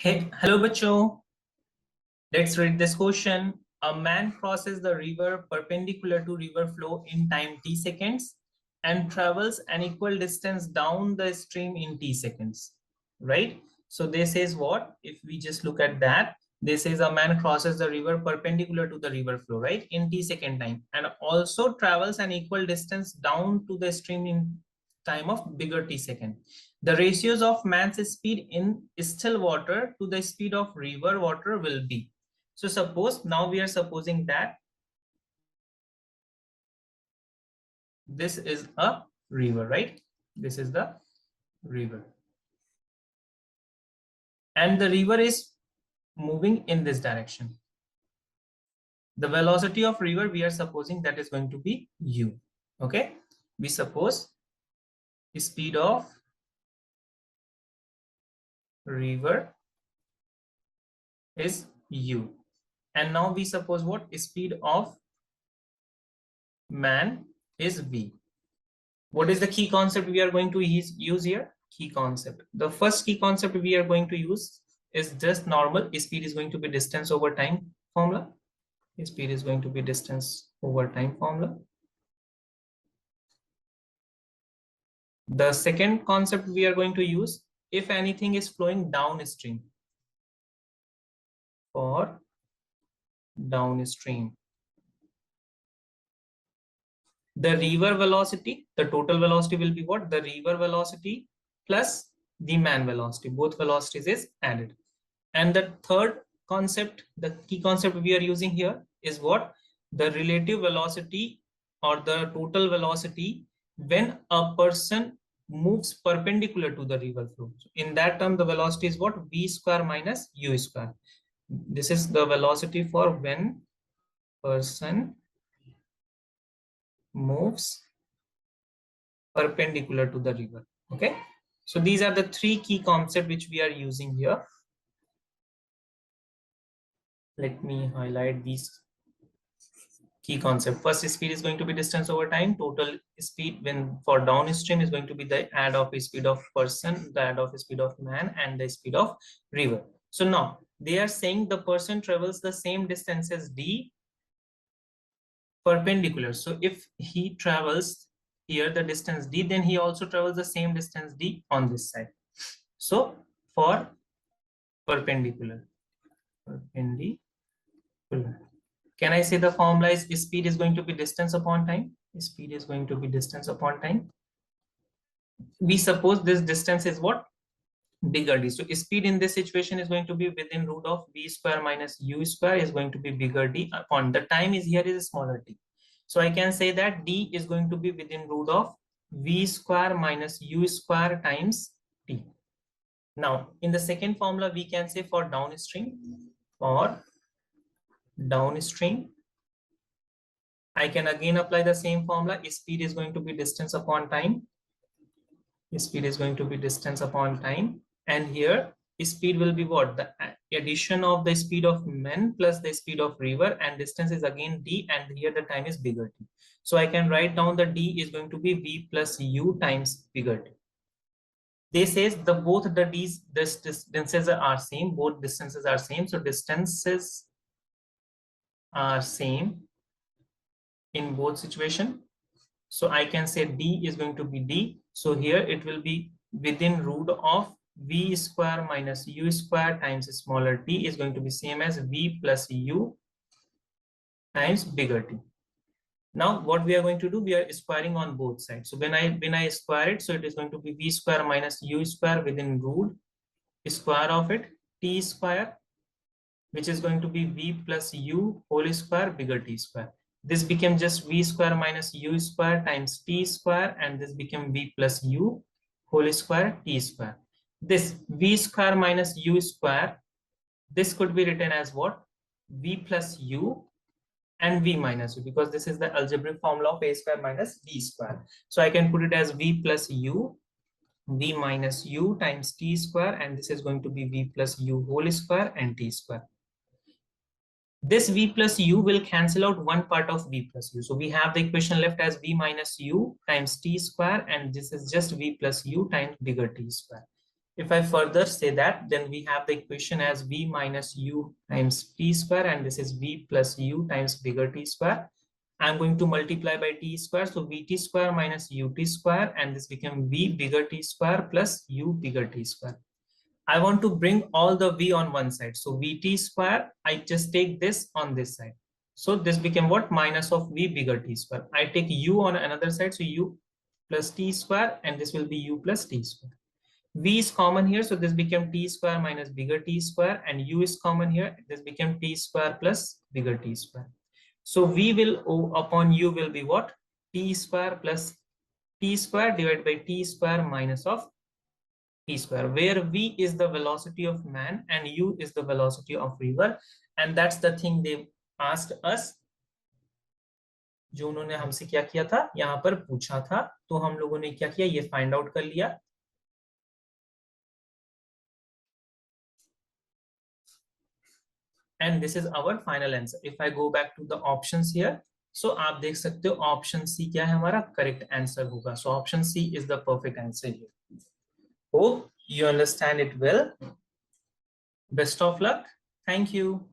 Hey, hello, बच्चों. Let's read this question. A man crosses the river perpendicular to river flow in time t seconds and travels an equal distance down the stream in t seconds. Right? So this says what? If we just look at that, this says a man crosses the river perpendicular to the river flow, right? In t second time, and also travels an equal distance down to the stream in time of bigger t second. The ratios of man's speed in still water to the speed of river water will be. So suppose now we are supposing that this is a river, right? This is the river. And the river is moving in this direction. The velocity of river, we are supposing that is going to be u. Okay. We suppose the speed of river is u. And now we suppose what? Speed of man is v. What is the key concept we are going to use here? Key concept. The first key concept we are going to use is just normal. Speed is going to be distance over time formula. Speed is going to be distance over time formula. The second concept we are going to use, if anything is flowing downstream. For downstream, the river velocity, the total velocity will be what? The river velocity plus the man velocity. Both velocities is added. And the third concept, the key concept we are using here is what? The relative velocity or the total velocity when a person moves perpendicular to the river flow. So in that term, the velocity is what? V square minus u square. This is the velocity for when person moves perpendicular to the river. Okay. So these are the three key concepts which we are using here. Let me highlight these key concept. First, speed is going to be distance over time. Total speed when for downstream is going to be the add of speed of person, the add of speed of man, and the speed of river. So now they are saying the person travels the same distance as d perpendicular. So if he travels here the distance d, then he also travels the same distance d on this side. So for perpendicular. Can I say the formula is speed is going to be distance upon time? Speed is going to be distance upon time. We suppose this distance is what? Bigger d. So speed in this situation is going to be within root of v square minus u square is going to be bigger d upon the time is here is smaller t. So I can say that d is going to be within root of v square minus u square times t. Now in the second formula we can say for downstream, I can again apply the same formula. Speed is going to be distance upon time. Speed is going to be distance upon time. And here speed will be what? The addition of the speed of men plus the speed of river, and distance is again d, and here the time is bigger t. So I can write down the d is going to be v plus u times bigger t. They says the both the d's this distances are same, both distances are same. So distances are same in both situation. So I can say d is going to be d. So here it will be within root of v square minus u square times smaller t is going to be same as v plus u times bigger t. Now what we are going to do, we are squaring on both sides. So when I square it, so it is going to be v square minus u square within root square of it t square, which is going to be v plus u whole square bigger t square. This became just v square minus u square times t square, and this became v plus u whole square t square. This v square minus u square, this could be written as what? V plus u and v minus u, because this is the algebraic formula of a square minus b square. So I can put it as v plus u, v minus u times t square, and this is going to be v plus u whole square and t square. This v plus u will cancel out one part of v plus u. So we have the equation left as v minus u times t square, and this is just v plus u times bigger t square. If I further say that, then we have the equation as v minus u times t square, and this is v plus u times bigger T square. I'm going to multiply by t square, so vt square minus ut square, and this became v bigger T square plus u bigger T square. I want to bring all the v on one side, so vt square, I just take this on this side. So this became what? Minus of v bigger T square. I take u on another side, so u plus t square, and this will be u plus t square. V is common here, so this became t square minus bigger T square, and u is common here, this became t square plus bigger T square. So v will upon u will be what? T square plus t square divided by t square minus of t square, where v is the velocity of man and u is the velocity of river, and that's the thing they asked us. जो उन्होंने हमसे क्या किया था, यहाँ पर पूछा था, तो हम लोगों ने क्या किया, ये फाइंड आउट कर लिया. And this is our final answer. If I go back to the options here, so आप देख सकते हो option C क्या है हमारा correct answer होगा. So option C is the perfect answer here. Hope you understand it well. Best of luck. Thank you.